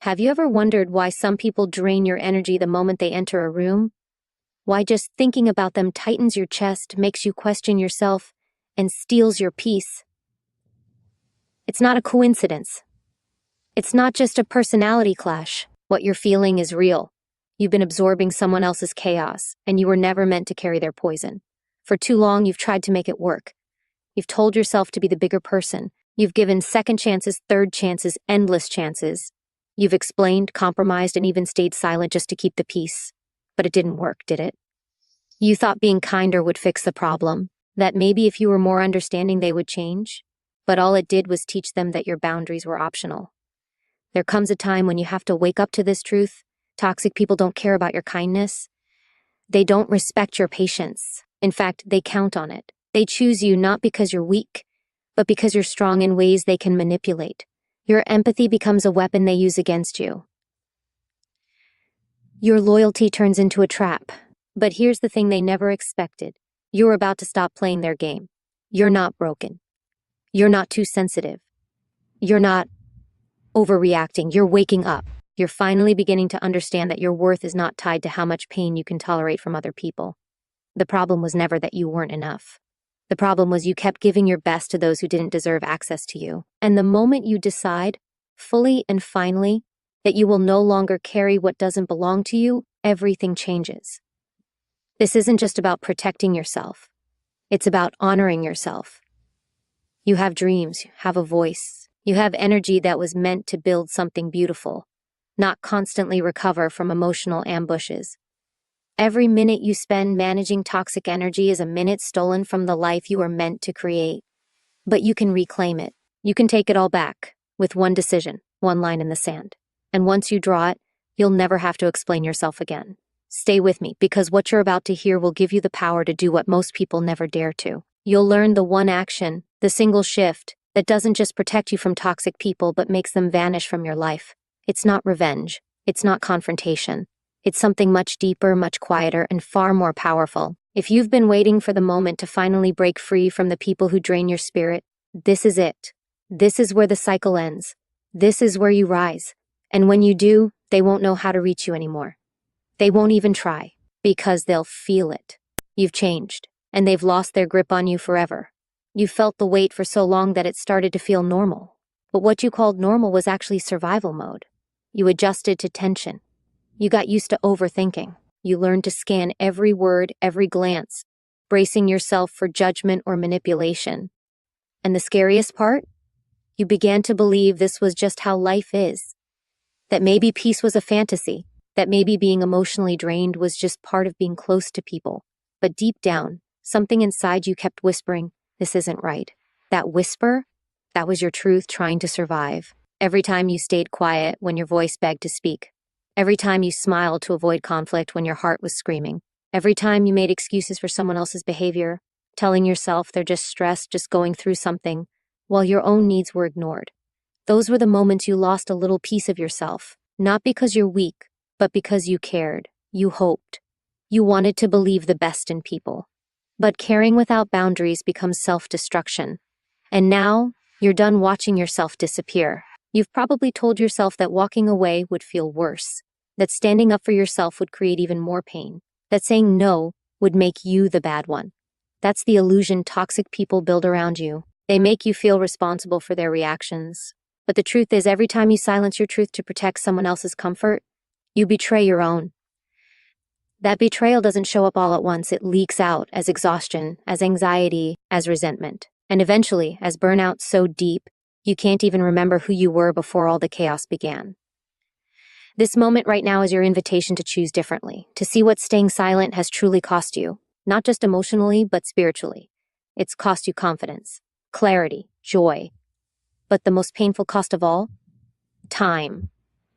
Have you ever wondered why some people drain your energy the moment they enter a room? Why just thinking about them tightens your chest, makes you question yourself, and steals your peace? It's not a coincidence. It's not just a personality clash. What you're feeling is real. You've been absorbing someone else's chaos, and you were never meant to carry their poison. For too long, you've tried to make it work. You've told yourself to be the bigger person. You've given second chances, third chances, endless chances. You've explained, compromised, and even stayed silent just to keep the peace. But it didn't work, did it? You thought being kinder would fix the problem, that maybe if you were more understanding they would change. But all it did was teach them that your boundaries were optional. There comes a time when you have to wake up to this truth. Toxic people don't care about your kindness. They don't respect your patience. In fact, they count on it. They choose you not because you're weak, but because you're strong in ways they can manipulate. Your empathy becomes a weapon they use against you. Your loyalty turns into a trap. But here's the thing they never expected. You're about to stop playing their game. You're not broken. You're not too sensitive. You're not overreacting. You're waking up. You're finally beginning to understand that your worth is not tied to how much pain you can tolerate from other people. The problem was never that you weren't enough. The problem was you kept giving your best to those who didn't deserve access to you. And the moment you decide, fully and finally, that you will no longer carry what doesn't belong to you, everything changes. This isn't just about protecting yourself. It's about honoring yourself. You have dreams, you have a voice, you have energy that was meant to build something beautiful, not constantly recover from emotional ambushes. Every minute you spend managing toxic energy is a minute stolen from the life you were meant to create. But you can reclaim it. You can take it all back with one decision, one line in the sand. And once you draw it, you'll never have to explain yourself again. Stay with me, because what you're about to hear will give you the power to do what most people never dare to. You'll learn the one action, the single shift, that doesn't just protect you from toxic people but makes them vanish from your life. It's not revenge. It's not confrontation. It's something much deeper, much quieter, and far more powerful. If you've been waiting for the moment to finally break free from the people who drain your spirit, this is it. This is where the cycle ends. This is where you rise. And when you do, they won't know how to reach you anymore. They won't even try, because they'll feel it. You've changed, and they've lost their grip on you forever. You felt the weight for so long that it started to feel normal. But what you called normal was actually survival mode. You adjusted to tension. You got used to overthinking. You learned to scan every word, every glance, bracing yourself for judgment or manipulation. And the scariest part? You began to believe this was just how life is. That maybe peace was a fantasy. That maybe being emotionally drained was just part of being close to people. But deep down, something inside you kept whispering, "This isn't right." That whisper, that was your truth trying to survive. Every time you stayed quiet when your voice begged to speak. Every time you smiled to avoid conflict when your heart was screaming. Every time you made excuses for someone else's behavior, telling yourself they're just stressed, just going through something, while your own needs were ignored. Those were the moments you lost a little piece of yourself, not because you're weak, but because you cared, you hoped. You wanted to believe the best in people. But caring without boundaries becomes self-destruction. And now, you're done watching yourself disappear. You've probably told yourself that walking away would feel worse, that standing up for yourself would create even more pain, that saying no would make you the bad one. That's the illusion toxic people build around you. They make you feel responsible for their reactions. But the truth is, every time you silence your truth to protect someone else's comfort, you betray your own. That betrayal doesn't show up all at once. It leaks out as exhaustion, as anxiety, as resentment, and eventually as burnout so deep you can't even remember who you were before all the chaos began. This moment right now is your invitation to choose differently, to see what staying silent has truly cost you, not just emotionally, but spiritually. It's cost you confidence, clarity, joy. But the most painful cost of all? Time.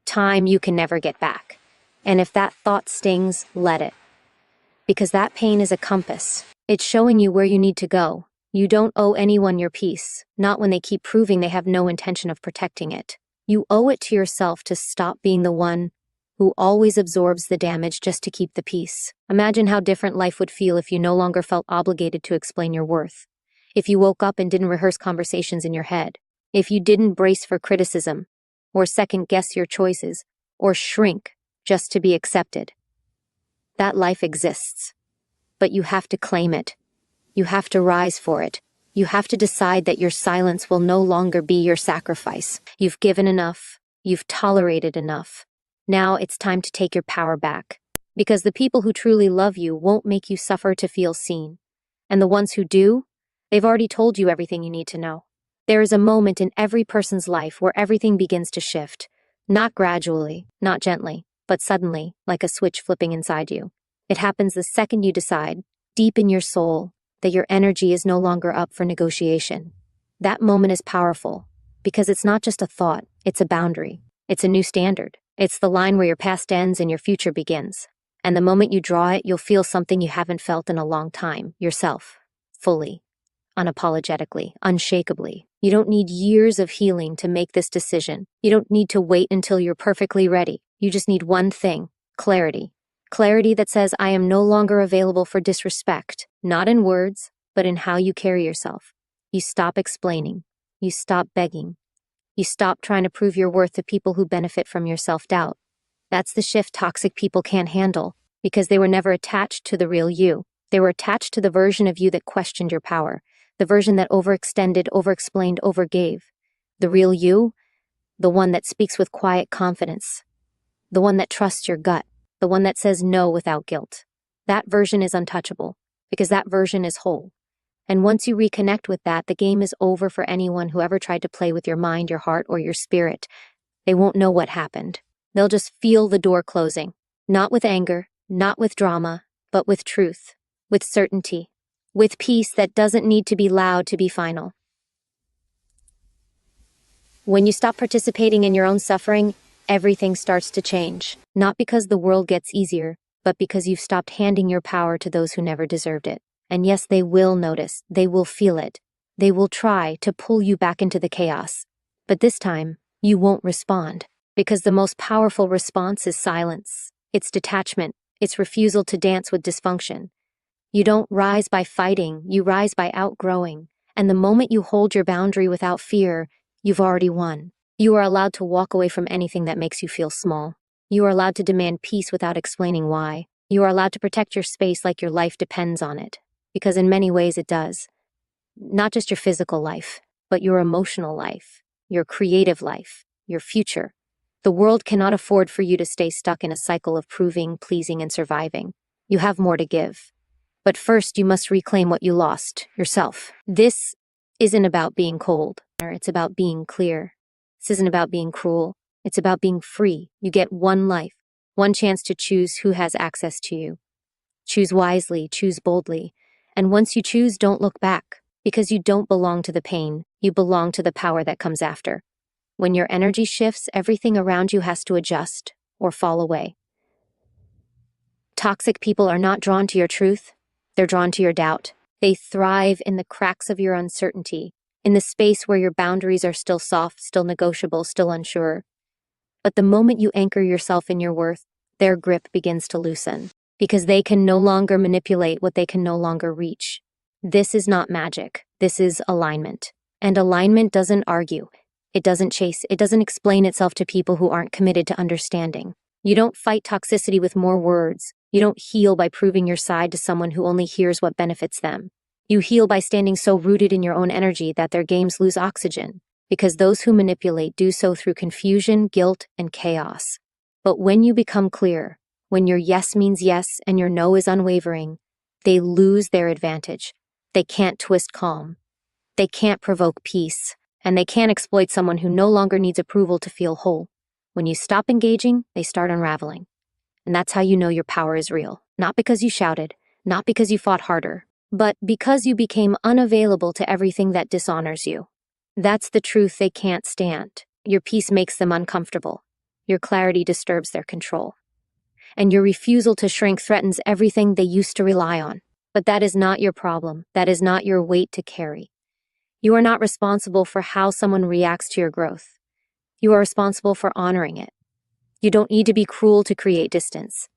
Time you can never get back. And if that thought stings, let it. Because that pain is a compass. It's showing you where you need to go. You don't owe anyone your peace, not when they keep proving they have no intention of protecting it. You owe it to yourself to stop being the one who always absorbs the damage just to keep the peace. Imagine how different life would feel if you no longer felt obligated to explain your worth. If you woke up and didn't rehearse conversations in your head. If you didn't brace for criticism. or second guess your choices, or shrink just to be accepted. That life exists, but you have to claim it. You have to rise for it. You have to decide that your silence will no longer be your sacrifice. You've given enough. You've tolerated enough. Now it's time to take your power back. Because the people who truly love you won't make you suffer to feel seen. And the ones who do, they've already told you everything you need to know. There is a moment in every person's life where everything begins to shift. Not gradually, not gently, but suddenly, like a switch flipping inside you. It happens the second you decide, deep in your soul, that your energy is no longer up for negotiation. That moment is powerful, because it's not just a thought, it's a boundary. It's a new standard. It's the line where your past ends and your future begins. And the moment you draw it, you'll feel something you haven't felt in a long time, yourself, fully, unapologetically, unshakably. You don't need years of healing to make this decision. You don't need to wait until you're perfectly ready. You just need one thing, clarity. Clarity that says, I am no longer available for disrespect, not in words, but in how you carry yourself. You stop explaining. You stop begging. You stop trying to prove your worth to people who benefit from your self-doubt. That's the shift toxic people can't handle, because they were never attached to the real you. They were attached to the version of you that questioned your power, the version that overextended, overexplained, overgave. The real you, the one that speaks with quiet confidence, the one that trusts your gut, the one that says no without guilt. That version is untouchable, because that version is whole. And once you reconnect with that, the game is over for anyone who ever tried to play with your mind, your heart, or your spirit. They won't know what happened. They'll just feel the door closing. Not with anger, not with drama, but with truth, with certainty, with peace that doesn't need to be loud to be final. When you stop participating in your own suffering, everything starts to change. Not because the world gets easier, but because you've stopped handing your power to those who never deserved it. And yes, they will notice, they will feel it. They will try to pull you back into the chaos. But this time, you won't respond. Because the most powerful response is silence. It's detachment. It's refusal to dance with dysfunction. You don't rise by fighting, you rise by outgrowing. And the moment you hold your boundary without fear, you've already won. You are allowed to walk away from anything that makes you feel small. You are allowed to demand peace without explaining why. You are allowed to protect your space like your life depends on it. Because in many ways it does. Not just your physical life, but your emotional life, your creative life, your future. The world cannot afford for you to stay stuck in a cycle of proving, pleasing, and surviving. You have more to give. But first, you must reclaim what you lost, yourself. This isn't about being cold. It's about being clear. This isn't about being cruel. It's about being free. You get one life, one chance to choose who has access to you. Choose wisely, choose boldly. And once you choose, don't look back. Because you don't belong to the pain. You belong to the power that comes after. When your energy shifts, everything around you has to adjust or fall away. Toxic people are not drawn to your truth. They're drawn to your doubt. They thrive in the cracks of your uncertainty, in the space where your boundaries are still soft, still negotiable, still unsure. But the moment you anchor yourself in your worth, their grip begins to loosen, because they can no longer manipulate what they can no longer reach. This is not magic. This is alignment. And alignment doesn't argue. It doesn't chase. It doesn't explain itself to people who aren't committed to understanding. You don't fight toxicity with more words. You don't heal by proving your side to someone who only hears what benefits them. You heal by standing so rooted in your own energy that their games lose oxygen, because those who manipulate do so through confusion, guilt, and chaos. But when you become clear, when your yes means yes and your no is unwavering, they lose their advantage. They can't twist calm. They can't provoke peace. And they can't exploit someone who no longer needs approval to feel whole. When you stop engaging, they start unraveling. And that's how you know your power is real. Not because you shouted, not because you fought harder, but because you became unavailable to everything that dishonors you. That's the truth they can't stand. Your peace makes them uncomfortable. Your clarity disturbs their control. And your refusal to shrink threatens everything they used to rely on. But that is not your problem. That is not your weight to carry. You are not responsible for how someone reacts to your growth. You are responsible for honoring it. You don't need to be cruel to create distance.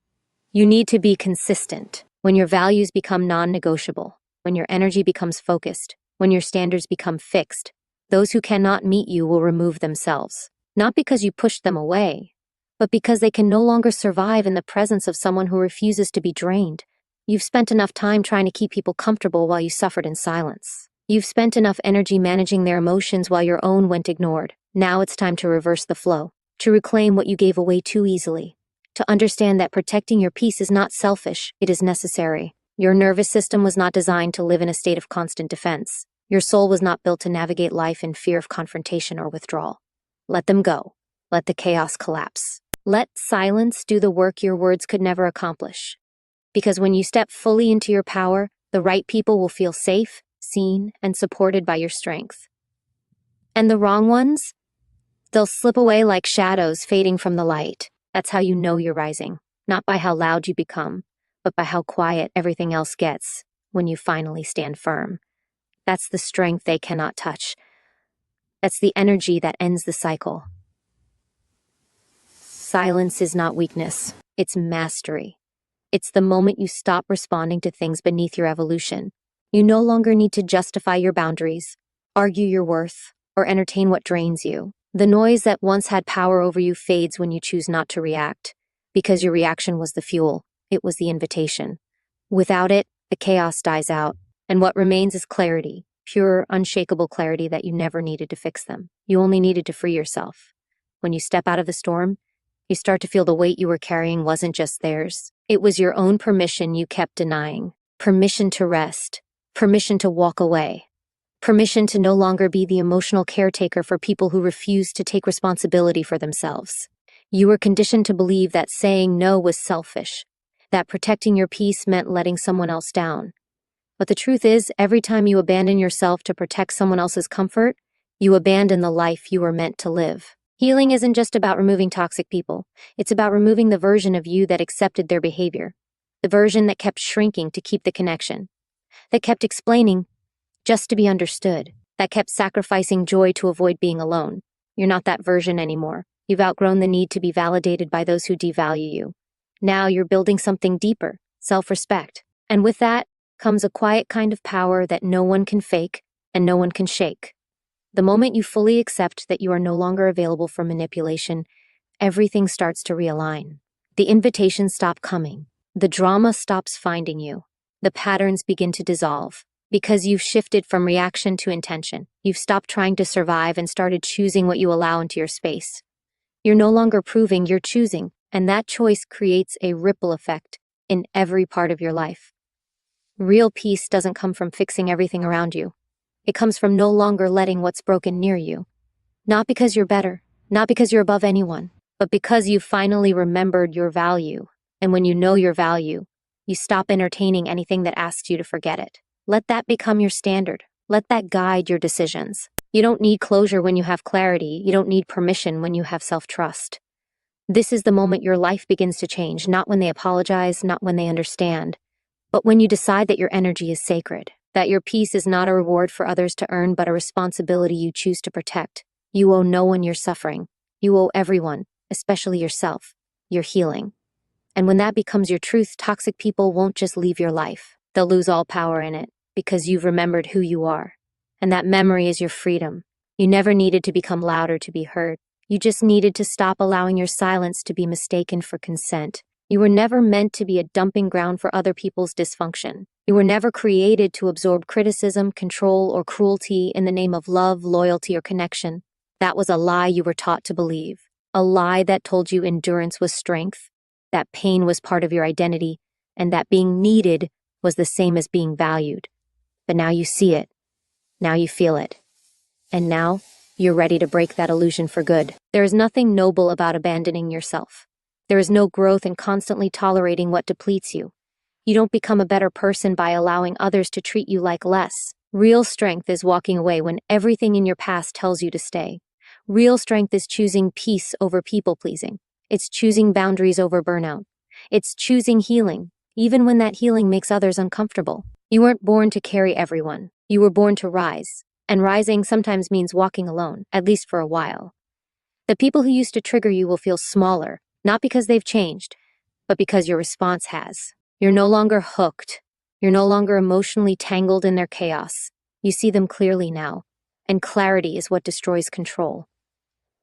You need to be consistent. When your values become non-negotiable, when your energy becomes focused, when your standards become fixed, those who cannot meet you will remove themselves. Not because you pushed them away, but because they can no longer survive in the presence of someone who refuses to be drained. You've spent enough time trying to keep people comfortable while you suffered in silence. You've spent enough energy managing their emotions while your own went ignored. Now it's time to reverse the flow, to reclaim what you gave away too easily, to understand that protecting your peace is not selfish, it is necessary. Your nervous system was not designed to live in a state of constant defense. Your soul was not built to navigate life in fear of confrontation or withdrawal. Let them go. Let the chaos collapse. Let silence do the work your words could never accomplish. Because when you step fully into your power, the right people will feel safe, seen, and supported by your strength. And the wrong ones? They'll slip away like shadows fading from the light. That's how you know you're rising. Not by how loud you become, but by how quiet everything else gets when you finally stand firm. That's the strength they cannot touch. That's the energy that ends the cycle. Silence is not weakness, it's mastery. It's the moment you stop responding to things beneath your evolution. You no longer need to justify your boundaries, argue your worth, or entertain what drains you. The noise that once had power over you fades when you choose not to react, because your reaction was the fuel, it was the invitation. Without it, the chaos dies out, and what remains is clarity, pure, unshakable clarity that you never needed to fix them. You only needed to free yourself. When you step out of the storm, you start to feel the weight you were carrying wasn't just theirs. It was your own permission you kept denying. Permission to rest. Permission to walk away. Permission to no longer be the emotional caretaker for people who refuse to take responsibility for themselves. You were conditioned to believe that saying no was selfish, that protecting your peace meant letting someone else down. But the truth is, every time you abandon yourself to protect someone else's comfort, you abandon the life you were meant to live. Healing isn't just about removing toxic people. It's about removing the version of you that accepted their behavior, the version that kept shrinking to keep the connection, that kept explaining just to be understood, that kept sacrificing joy to avoid being alone. You're not that version anymore. You've outgrown the need to be validated by those who devalue you. Now you're building something deeper, self-respect. And with that comes a quiet kind of power that no one can fake and no one can shake. The moment you fully accept that you are no longer available for manipulation, everything starts to realign. The invitations stop coming. The drama stops finding you. The patterns begin to dissolve. Because you've shifted from reaction to intention. You've stopped trying to survive and started choosing what you allow into your space. You're no longer proving, you're choosing, and that choice creates a ripple effect in every part of your life. Real peace doesn't come from fixing everything around you. It comes from no longer letting what's broken near you. Not because you're better, not because you're above anyone, but because you've finally remembered your value. And when you know your value, you stop entertaining anything that asks you to forget it. Let that become your standard. Let that guide your decisions. You don't need closure when you have clarity. You don't need permission when you have self-trust. This is the moment your life begins to change, not when they apologize, not when they understand, but when you decide that your energy is sacred, that your peace is not a reward for others to earn, but a responsibility you choose to protect. You owe no one your suffering. You owe everyone, especially yourself, your healing. And when that becomes your truth, toxic people won't just leave your life. They'll lose all power in it, because you've remembered who you are. And that memory is your freedom. You never needed to become louder to be heard. You just needed to stop allowing your silence to be mistaken for consent. You were never meant to be a dumping ground for other people's dysfunction. You were never created to absorb criticism, control, or cruelty in the name of love, loyalty, or connection. That was a lie you were taught to believe. A lie that told you endurance was strength, that pain was part of your identity, and that being needed was the same as being valued. But now you see it. Now you feel it. And now, you're ready to break that illusion for good. There is nothing noble about abandoning yourself. There is no growth in constantly tolerating what depletes you. You don't become a better person by allowing others to treat you like less. Real strength is walking away when everything in your past tells you to stay. Real strength is choosing peace over people-pleasing. It's choosing boundaries over burnout. It's choosing healing, even when that healing makes others uncomfortable. You weren't born to carry everyone. You were born to rise. And rising sometimes means walking alone, at least for a while. The people who used to trigger you will feel smaller, not because they've changed, but because your response has. You're no longer hooked. You're no longer emotionally tangled in their chaos. You see them clearly now, and clarity is what destroys control.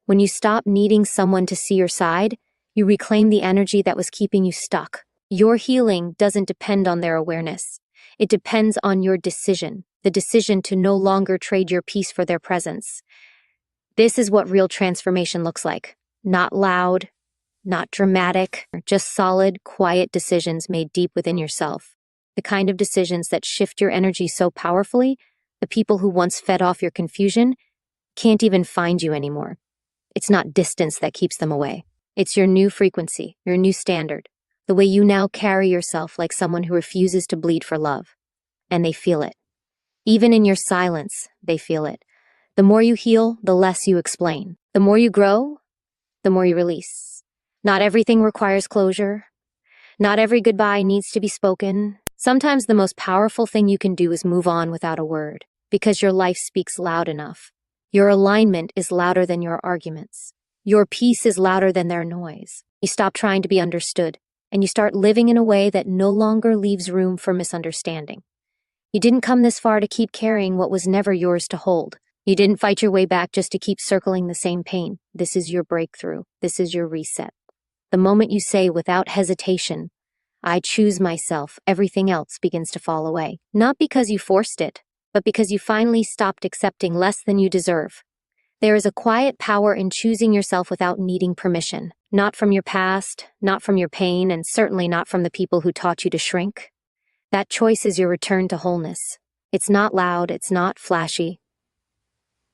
When you stop needing someone to see your side, you reclaim the energy that was keeping you stuck. Your healing doesn't depend on their awareness. It depends on your decision, the decision to no longer trade your peace for their presence. This is what real transformation looks like. Not loud, not dramatic, just solid, quiet decisions made deep within yourself. The kind of decisions that shift your energy so powerfully, the people who once fed off your confusion can't even find you anymore. It's not distance that keeps them away. It's your new frequency, your new standard, the way you now carry yourself like someone who refuses to bleed for love. And they feel it. Even in your silence, they feel it. The more you heal, the less you explain. The more you grow, the more you release. Not everything requires closure. Not every goodbye needs to be spoken. Sometimes the most powerful thing you can do is move on without a word, because your life speaks loud enough. Your alignment is louder than your arguments. Your peace is louder than their noise. You stop trying to be understood, and you start living in a way that no longer leaves room for misunderstanding. You didn't come this far to keep carrying what was never yours to hold. You didn't fight your way back just to keep circling the same pain. This is your breakthrough. This is your reset. The moment you say without hesitation, I choose myself, everything else begins to fall away. Not because you forced it, but because you finally stopped accepting less than you deserve. There is a quiet power in choosing yourself without needing permission. Not from your past, not from your pain, and certainly not from the people who taught you to shrink. That choice is your return to wholeness. It's not loud, it's not flashy,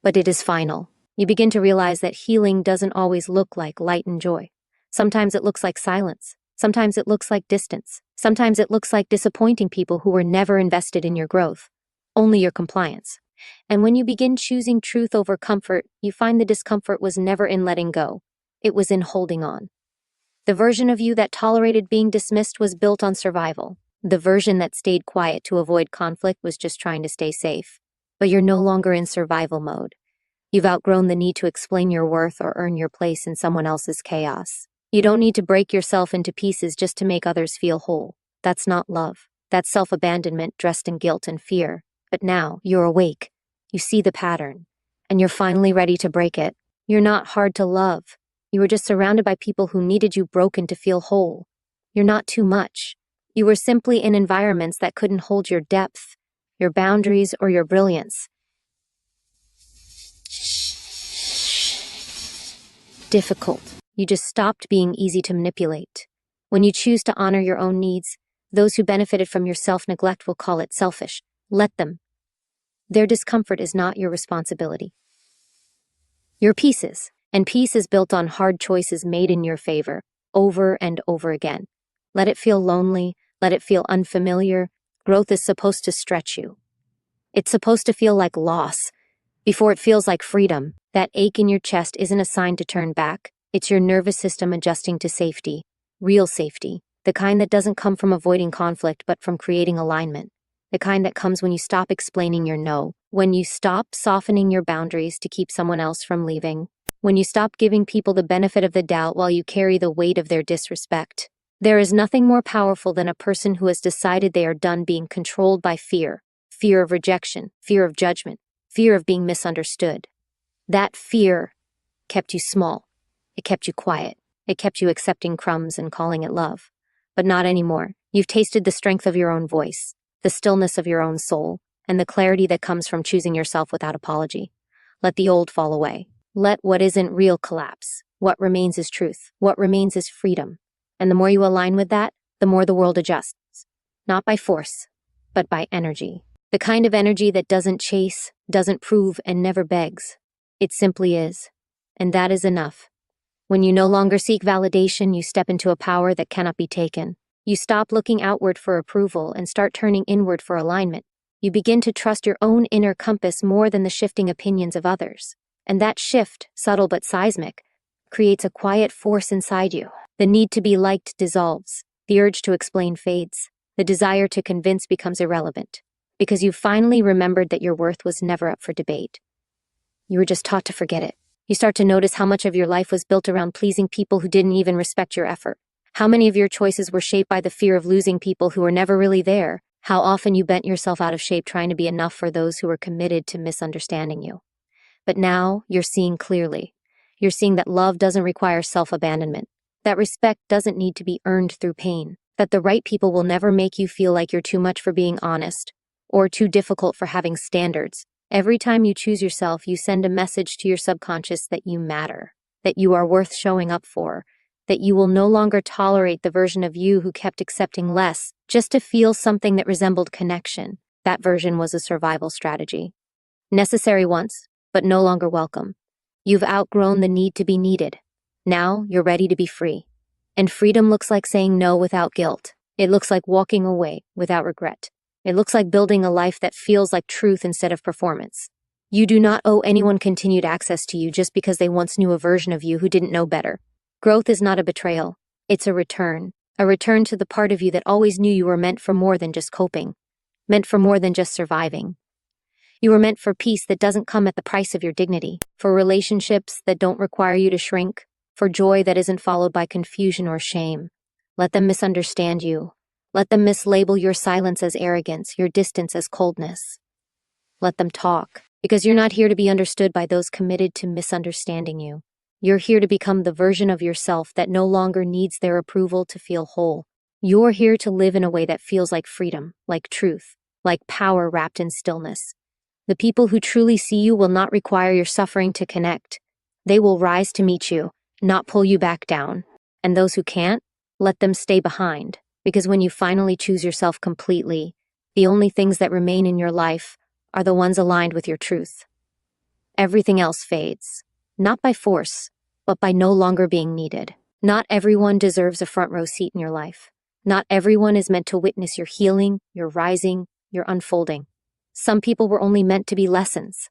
but it is final. You begin to realize that healing doesn't always look like light and joy. Sometimes it looks like silence. Sometimes it looks like distance. Sometimes it looks like disappointing people who were never invested in your growth, only your compliance. And when you begin choosing truth over comfort, you find the discomfort was never in letting go. It was in holding on. The version of you that tolerated being dismissed was built on survival. The version that stayed quiet to avoid conflict was just trying to stay safe. But you're no longer in survival mode. You've outgrown the need to explain your worth or earn your place in someone else's chaos. You don't need to break yourself into pieces just to make others feel whole. That's not love. That's self-abandonment dressed in guilt and fear. But now, you're awake. You see the pattern. And you're finally ready to break it. You're not hard to love. You were just surrounded by people who needed you broken to feel whole. You're not too much. You were simply in environments that couldn't hold your depth, your boundaries, or your brilliance. Difficult. You just stopped being easy to manipulate. When you choose to honor your own needs, those who benefited from your self-neglect will call it selfish. Let them. Their discomfort is not your responsibility. Your peace is, and peace is built on hard choices made in your favor, over and over again. Let it feel lonely, let it feel unfamiliar. Growth is supposed to stretch you. It's supposed to feel like loss, before it feels like freedom. That ache in your chest isn't a sign to turn back. It's your nervous system adjusting to safety, real safety, the kind that doesn't come from avoiding conflict but from creating alignment, the kind that comes when you stop explaining your no, when you stop softening your boundaries to keep someone else from leaving, when you stop giving people the benefit of the doubt while you carry the weight of their disrespect. There is nothing more powerful than a person who has decided they are done being controlled by fear, fear of rejection, fear of judgment, fear of being misunderstood. That fear kept you small. It kept you quiet. It kept you accepting crumbs and calling it love. But not anymore. You've tasted the strength of your own voice, the stillness of your own soul, and the clarity that comes from choosing yourself without apology. Let the old fall away. Let what isn't real collapse. What remains is truth. What remains is freedom. And the more you align with that, the more the world adjusts. Not by force, but by energy. The kind of energy that doesn't chase, doesn't prove, and never begs. It simply is. And that is enough. When you no longer seek validation, you step into a power that cannot be taken. You stop looking outward for approval and start turning inward for alignment. You begin to trust your own inner compass more than the shifting opinions of others. And that shift, subtle but seismic, creates a quiet force inside you. The need to be liked dissolves. The urge to explain fades. The desire to convince becomes irrelevant. Because you've finally remembered that your worth was never up for debate. You were just taught to forget it. You start to notice how much of your life was built around pleasing people who didn't even respect your effort. How many of your choices were shaped by the fear of losing people who were never really there. How often you bent yourself out of shape trying to be enough for those who were committed to misunderstanding you. But now, you're seeing clearly. You're seeing that love doesn't require self-abandonment, that respect doesn't need to be earned through pain, that the right people will never make you feel like you're too much for being honest or too difficult for having standards. Every time you choose yourself, you send a message to your subconscious that you matter, that you are worth showing up for, that you will no longer tolerate the version of you who kept accepting less just to feel something that resembled connection. That version was a survival strategy. Necessary once, but no longer welcome. You've outgrown the need to be needed. Now you're ready to be free. And freedom looks like saying no without guilt. It looks like walking away without regret. It looks like building a life that feels like truth instead of performance. You do not owe anyone continued access to you just because they once knew a version of you who didn't know better. Growth is not a betrayal. It's a return to the part of you that always knew you were meant for more than just coping, meant for more than just surviving. You were meant for peace that doesn't come at the price of your dignity, for relationships that don't require you to shrink, for joy that isn't followed by confusion or shame. Let them misunderstand you. Let them mislabel your silence as arrogance, your distance as coldness. Let them talk, because you're not here to be understood by those committed to misunderstanding you. You're here to become the version of yourself that no longer needs their approval to feel whole. You're here to live in a way that feels like freedom, like truth, like power wrapped in stillness. The people who truly see you will not require your suffering to connect. They will rise to meet you, not pull you back down. And those who can't, let them stay behind. Because when you finally choose yourself completely, the only things that remain in your life are the ones aligned with your truth. Everything else fades, not by force, but by no longer being needed. Not everyone deserves a front row seat in your life. Not everyone is meant to witness your healing, your rising, your unfolding. Some people were only meant to be lessons,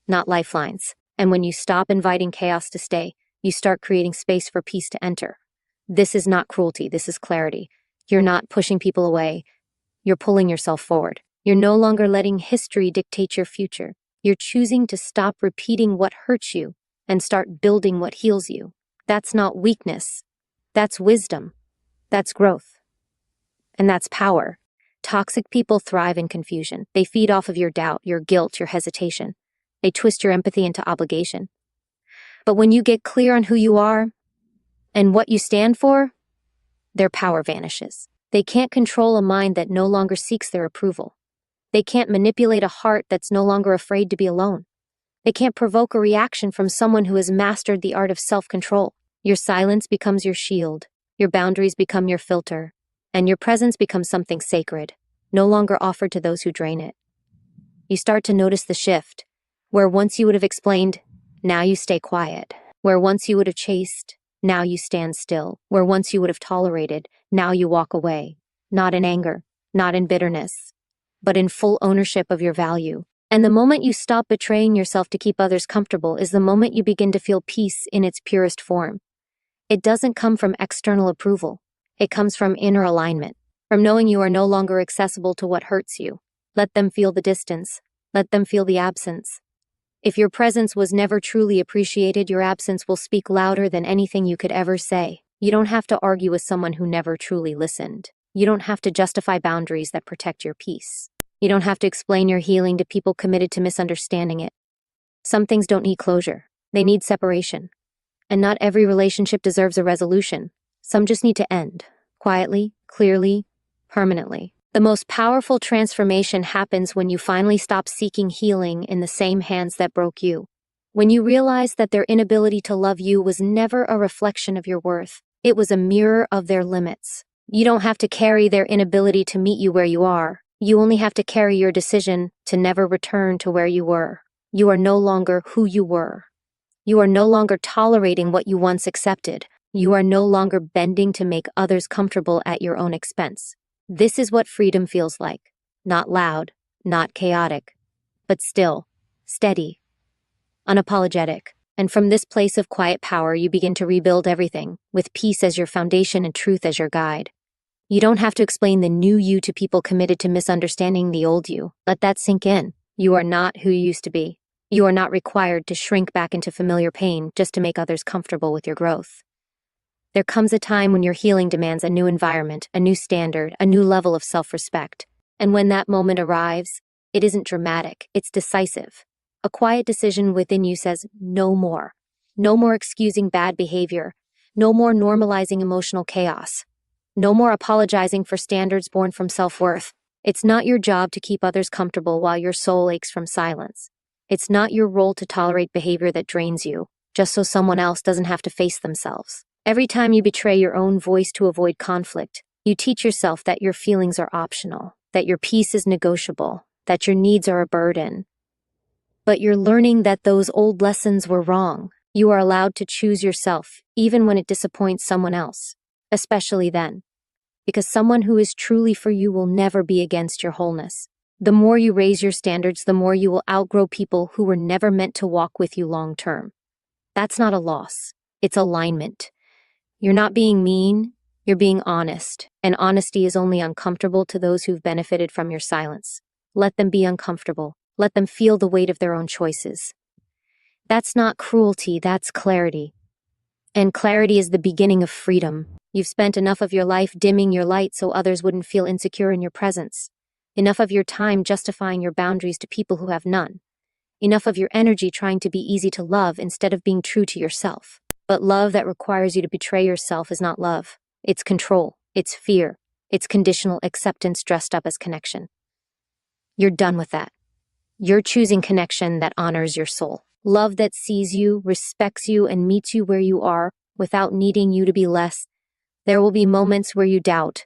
not lifelines. And when you stop inviting chaos to stay, you start creating space for peace to enter. This is not cruelty, this is clarity. You're not pushing people away, you're pulling yourself forward. You're no longer letting history dictate your future. You're choosing to stop repeating what hurts you and start building what heals you. That's not weakness, that's wisdom, that's growth, and that's power. Toxic people thrive in confusion. They feed off of your doubt, your guilt, your hesitation. They twist your empathy into obligation. But when you get clear on who you are and what you stand for, their power vanishes. They can't control a mind that no longer seeks their approval. They can't manipulate a heart that's no longer afraid to be alone. They can't provoke a reaction from someone who has mastered the art of self-control. Your silence becomes your shield. Your boundaries become your filter. And your presence becomes something sacred, no longer offered to those who drain it. You start to notice the shift. Where once you would have explained, now you stay quiet. Where once you would have chased, now you stand still. Where once you would have tolerated, now you walk away. Not in anger, not in bitterness, but in full ownership of your value. And the moment you stop betraying yourself to keep others comfortable is the moment you begin to feel peace in its purest form. It doesn't come from external approval. It comes from inner alignment, from knowing you are no longer accessible to what hurts you. Let them feel the distance. Let them feel the absence. If your presence was never truly appreciated, your absence will speak louder than anything you could ever say. You don't have to argue with someone who never truly listened. You don't have to justify boundaries that protect your peace. You don't have to explain your healing to people committed to misunderstanding it. Some things don't need closure. They need separation. And not every relationship deserves a resolution. Some just need to end, quietly, clearly, permanently. The most powerful transformation happens when you finally stop seeking healing in the same hands that broke you. When you realize that their inability to love you was never a reflection of your worth. It was a mirror of their limits. You don't have to carry their inability to meet you where you are. You only have to carry your decision to never return to where you were. You are no longer who you were. You are no longer tolerating what you once accepted. You are no longer bending to make others comfortable at your own expense. This is what freedom feels like. Not loud, not chaotic, but still, steady, unapologetic. And from this place of quiet power, you begin to rebuild everything, with peace as your foundation and truth as your guide. You don't have to explain the new you to people committed to misunderstanding the old you. Let that sink in. You are not who you used to be. You are not required to shrink back into familiar pain just to make others comfortable with your growth. There comes a time when your healing demands a new environment, a new standard, a new level of self-respect. And when that moment arrives, it isn't dramatic, it's decisive. A quiet decision within you says, no more. No more excusing bad behavior. No more normalizing emotional chaos. No more apologizing for standards born from self-worth. It's not your job to keep others comfortable while your soul aches from silence. It's not your role to tolerate behavior that drains you, just so someone else doesn't have to face themselves. Every time you betray your own voice to avoid conflict, you teach yourself that your feelings are optional, that your peace is negotiable, that your needs are a burden. But you're learning that those old lessons were wrong. You are allowed to choose yourself, even when it disappoints someone else, especially then. Because someone who is truly for you will never be against your wholeness. The more you raise your standards, the more you will outgrow people who were never meant to walk with you long term. That's not a loss. It's alignment. You're not being mean, you're being honest, and honesty is only uncomfortable to those who've benefited from your silence. Let them be uncomfortable. Let them feel the weight of their own choices. That's not cruelty, that's clarity. And clarity is the beginning of freedom. You've spent enough of your life dimming your light so others wouldn't feel insecure in your presence. Enough of your time justifying your boundaries to people who have none. Enough of your energy trying to be easy to love instead of being true to yourself. But love that requires you to betray yourself is not love. It's control. It's fear. It's conditional acceptance dressed up as connection. You're done with that. You're choosing connection that honors your soul. Love that sees you, respects you, and meets you where you are without needing you to be less. There will be moments where you doubt,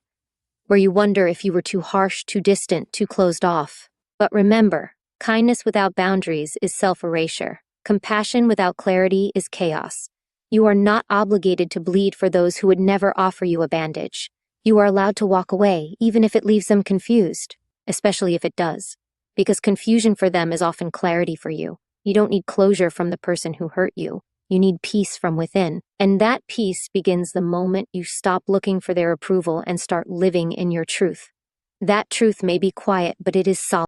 where you wonder if you were too harsh, too distant, too closed off. But remember, kindness without boundaries is self-erasure. Compassion without clarity is chaos. You are not obligated to bleed for those who would never offer you a bandage. You are allowed to walk away, even if it leaves them confused, especially if it does. Because confusion for them is often clarity for you. You don't need closure from the person who hurt you. You need peace from within. And that peace begins the moment you stop looking for their approval and start living in your truth. That truth may be quiet, but it is solid.